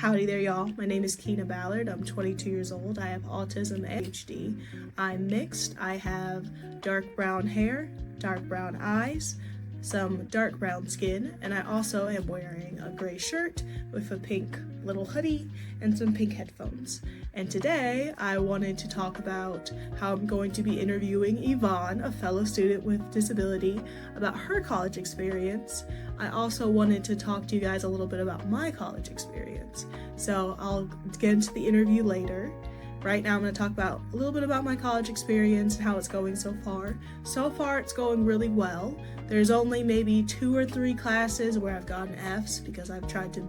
Howdy there, y'all. My name is Keena Ballard. I'm 22 years old. I have autism and ADHD. I'm mixed. I have dark brown hair, dark brown eyes, some dark brown skin, and I also am wearing a gray shirt with a pink little hoodie and some pink headphones. And today I wanted to talk about how I'm going to be interviewing Yvonne, a fellow student with disability, about her college experience. I also wanted to talk to you guys a little bit about my college experience. So I'll get into the interview later. Right now I'm going to talk about a little bit about my college experience and how it's going so far. So far it's going really well. There's only maybe 2 or 3 classes where I've gotten Fs because I've tried to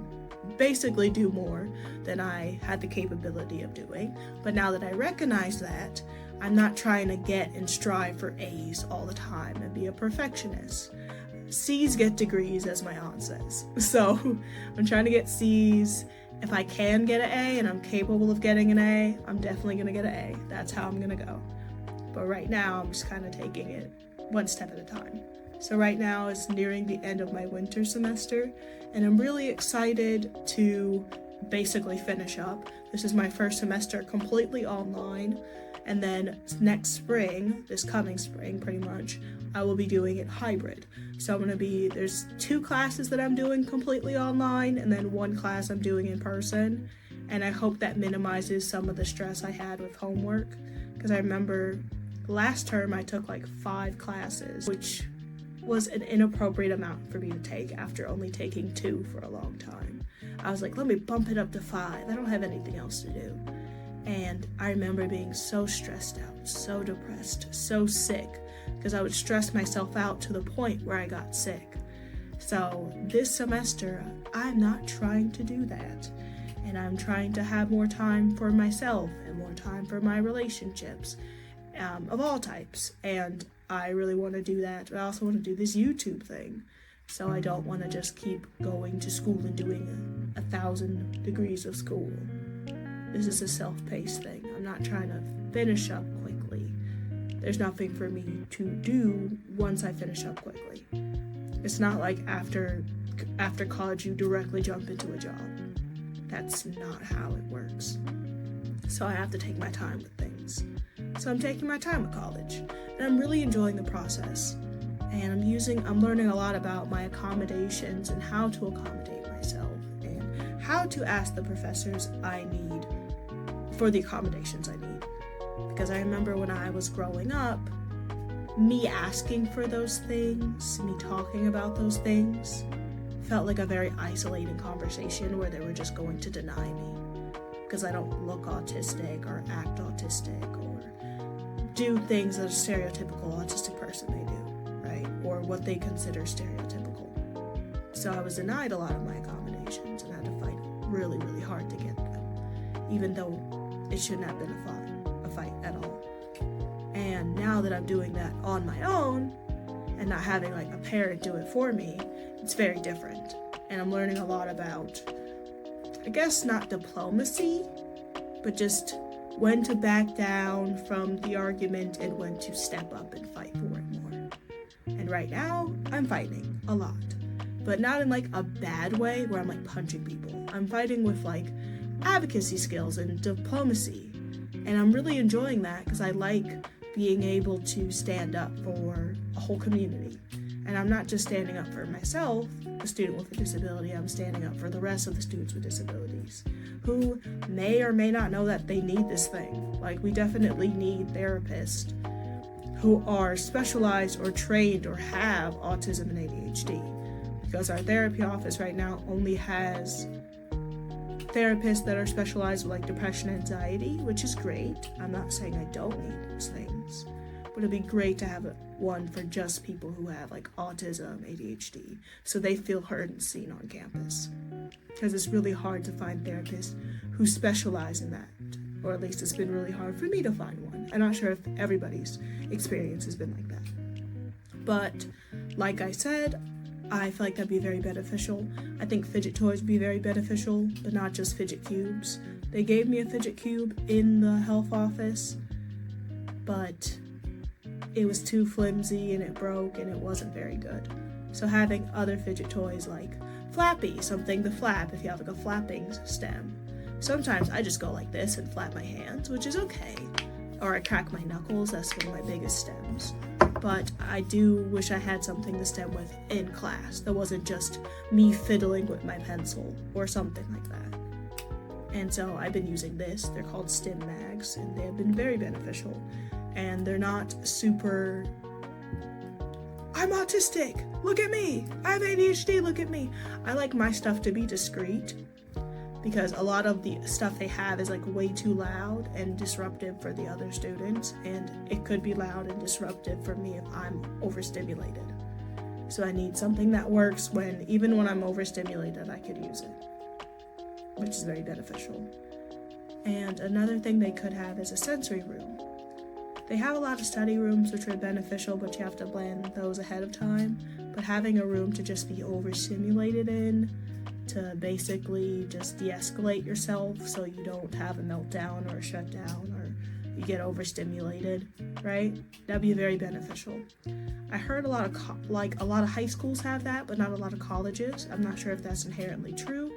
basically do more than I had the capability of doing. But now that I recognize that, I'm not trying to get and strive for A's all the time and be a perfectionist. C's get degrees, as my aunt says. So I'm trying to get C's. If I can get an A and I'm capable of getting an A, I'm definitely going to get an A. That's how I'm going to go. But right now, I'm just kind of taking it one step at a time. So right now is nearing the end of my winter semester, and I'm really excited to basically finish up. This is my first semester completely online, and then next spring, this coming spring pretty much, I will be doing it hybrid. So there's 2 classes that I'm doing completely online, and then 1 class I'm doing in person, and I hope that minimizes some of the stress I had with homework, because I remember last term I took like 5 classes, which was an inappropriate amount for me to take after only taking 2 for a long time. I was like, let me bump it up to 5. I don't have anything else to do. And I remember being so stressed out, so depressed, so sick, because I would stress myself out to the point where I got sick. So this semester, I'm not trying to do that. And I'm trying to have more time for myself and more time for my relationships of all types. And I really want to do that, but I also want to do this YouTube thing. So I don't want to just keep going to school and doing 1,000 degrees of school. This is a self-paced thing. I'm not trying to finish up quickly. There's nothing for me to do once I finish up quickly. It's not like after college you directly jump into a job. That's not how it works. So I have to take my time with things. So I'm taking my time with college, and I'm really enjoying the process. And I'm learning a lot about my accommodations and how to accommodate myself and how to ask the professors I need for the accommodations I need. Because I remember when I was growing up, me asking for those things, me talking about those things, felt like a very isolating conversation where they were just going to deny me because I don't look autistic or act autistic or do things that a stereotypical autistic person may do, right? Or what they consider stereotypical. So I was denied a lot of my accommodations and had to fight really, really hard to get them, even though it shouldn't have been a fight at all. And now that I'm doing that on my own and not having like a parent do it for me, it's very different. And I'm learning a lot about, I guess not diplomacy, but just when to back down from the argument and when to step up and fight for it more. And right now, I'm fighting a lot, but not in like a bad way where I'm like punching people. I'm fighting with like advocacy skills and diplomacy, and I'm really enjoying that because I like being able to stand up for a whole community. And I'm not just standing up for myself, a student with a disability, I'm standing up for the rest of the students with disabilities who may or may not know that they need this thing. Like, we definitely need therapists who are specialized or trained or have autism and ADHD, because our therapy office right now only has therapists that are specialized with like depression and anxiety, which is great. I'm not saying I don't need those things, but it'd be great to have one for just people who have like autism, ADHD, so they feel heard and seen on campus. Because it's really hard to find therapists who specialize in that, or at least it's been really hard for me to find one. I'm not sure if everybody's experience has been like that. But like I said, I feel like that'd be very beneficial. I think fidget toys would be very beneficial, but not just fidget cubes. They gave me a fidget cube in the health office, but it was too flimsy and it broke and it wasn't very good. So having other fidget toys like Flappy, something to flap if you have like a flapping stem. Sometimes I just go like this and flap my hands, which is okay. Or I crack my knuckles, that's one of my biggest stems. But I do wish I had something to stem with in class that wasn't just me fiddling with my pencil or something like that. And so I've been using this. They're called STEM mags, and they have been very beneficial. And they're not super, I'm autistic, look at me, I have ADHD, look at me. I like my stuff to be discreet, because a lot of the stuff they have is like way too loud and disruptive for the other students, and it could be loud and disruptive for me if I'm overstimulated. So I need something that works even when I'm overstimulated, I could use it, which is very beneficial. And another thing they could have is a sensory room. They have a lot of study rooms which are beneficial, but you have to plan those ahead of time. But having a room to just be overstimulated in, to basically just de-escalate yourself so you don't have a meltdown or a shutdown or you get overstimulated, right? That'd be very beneficial. I heard a lot of high schools have that, but not a lot of colleges. I'm not sure if that's inherently true,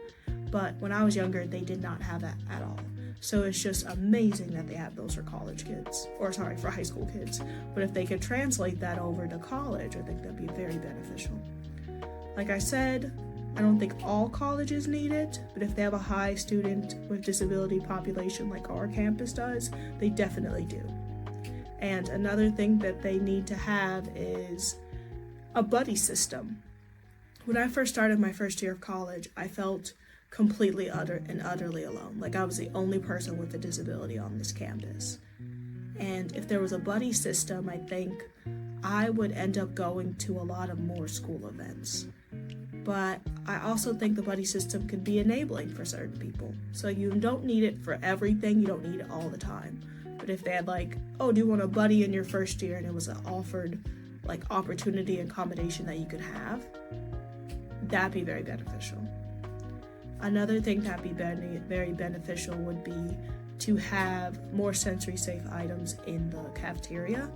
but when I was younger, they did not have that at all. So it's just amazing that they have those for college kids, for high school kids. But if they could translate that over to college, I think that'd be very beneficial. Like I said, I don't think all colleges need it, but if they have a high student with disability population like our campus does, they definitely do. And another thing that they need to have is a buddy system. When I first started my first year of college, I felt completely utterly alone. Like I was the only person with a disability on this campus. And if there was a buddy system, I think I would end up going to a lot of more school events. But I also think the buddy system can be enabling for certain people. So you don't need it for everything, you don't need it all the time. But if they had do you want a buddy in your first year, and it was an offered opportunity and accommodation that you could have, that'd be very beneficial. Another thing that'd be very beneficial would be to have more sensory safe items in the cafeteria.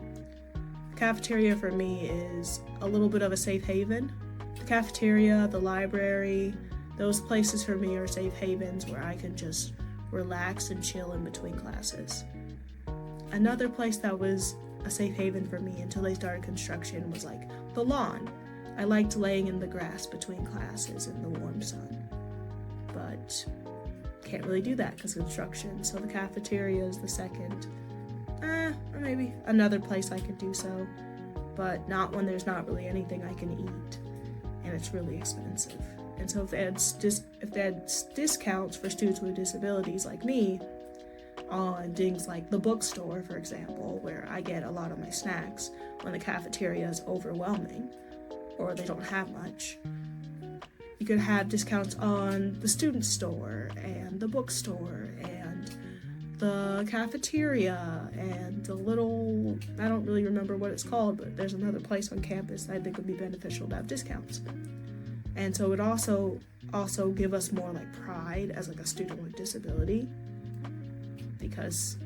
The cafeteria for me is a little bit of a safe haven. The cafeteria, the library, those places for me are safe havens where I can just relax and chill in between classes. Another place that was a safe haven for me until they started construction was the lawn. I liked laying in the grass between classes in the warm sun. But can't really do that because of construction, so the cafeteria is the second, or maybe another place I could do so, but not when there's not really anything I can eat, and it's really expensive. And so if they had discounts for students with disabilities like me on things like the bookstore, for example, where I get a lot of my snacks when the cafeteria is overwhelming or they don't have much, you could have discounts on the student store and the bookstore and the cafeteria and the little, I don't really remember what it's called, but there's another place on campus that I think would be beneficial to have discounts. And so it would also give us more pride as a student with disability, because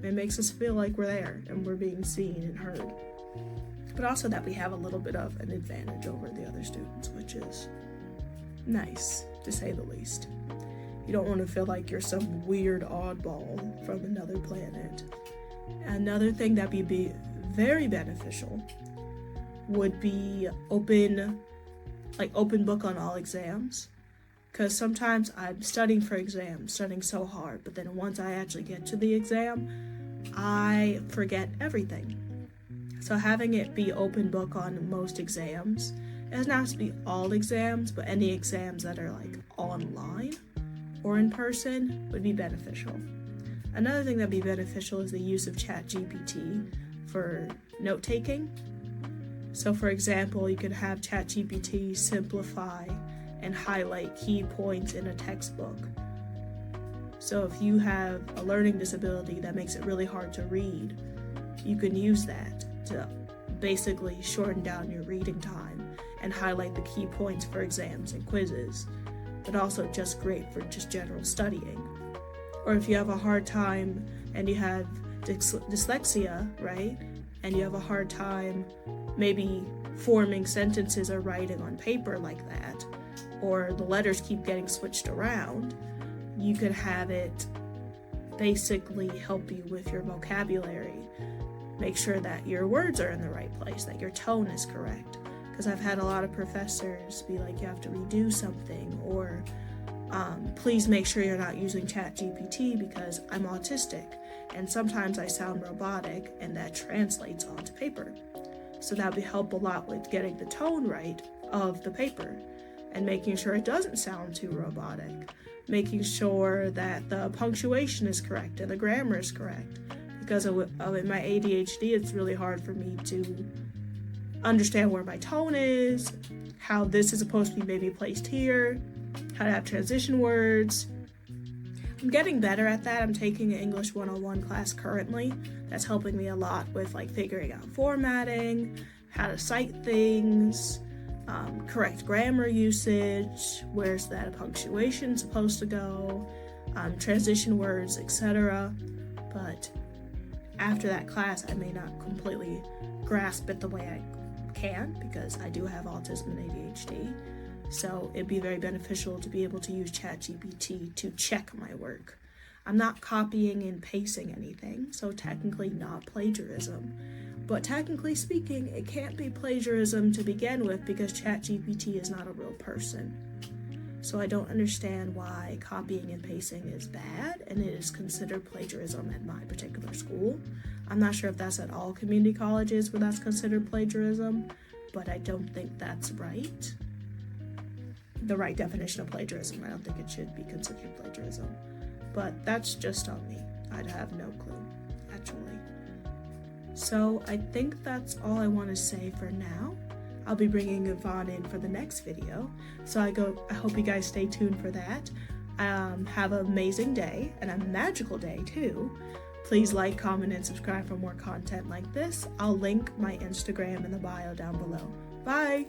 it makes us feel like we're there and we're being seen and heard. But also that we have a little bit of an advantage over the other students, which is nice, to say the least. You don't want to feel like you're some weird oddball from another planet. Another thing that'd be very beneficial would be open book on all exams. Because sometimes I'm studying for exams, studying so hard, but then once I actually get to the exam, I forget everything. So having it be open book on most exams, it doesn't have to be all exams, but any exams that are online or in person would be beneficial. Another thing that'd be beneficial is the use of ChatGPT for note-taking. So for example, you could have ChatGPT simplify and highlight key points in a textbook. So if you have a learning disability that makes it really hard to read, you can use that to basically shorten down your reading time and highlight the key points for exams and quizzes, but also just great for just general studying. Or if you have a hard time and you have dyslexia, right? and you have a hard time maybe forming sentences or writing on paper like that, or the letters keep getting switched around, you could have it basically help you with your vocabulary. Make sure that your words are in the right place, that your tone is correct. Because I've had a lot of professors be like, you have to redo something, or please make sure you're not using ChatGPT because I'm autistic, and sometimes I sound robotic, and that translates onto paper. So that would help a lot with getting the tone right of the paper, and making sure it doesn't sound too robotic, making sure that the punctuation is correct and the grammar is correct. Because of my ADHD, it's really hard for me to understand where my tone is, how this is supposed to be maybe placed here, how to have transition words. I'm getting better at that. I'm taking an English 101 class currently. That's helping me a lot with like figuring out formatting, how to cite things, correct grammar usage, where's that punctuation supposed to go, transition words, etc. But after that class, I may not completely grasp it the way I can, because I do have autism and ADHD. So it'd be very beneficial to be able to use ChatGPT to check my work. I'm not copying and pasting anything, so technically not plagiarism. But technically speaking, it can't be plagiarism to begin with because ChatGPT is not a real person. So I don't understand why copying and pasting is bad and it is considered plagiarism at my particular school. I'm not sure if that's at all community colleges where that's considered plagiarism, but I don't think that's right. The right definition of plagiarism. I don't think it should be considered plagiarism. But that's just on me. I'd have no clue, actually. So I think that's all I want to say for now. I'll be bringing Yvonne in for the next video. So I hope you guys stay tuned for that. Have an amazing day, and a magical day too. Please like, comment, and subscribe for more content like this. I'll link my Instagram in the bio down below. Bye!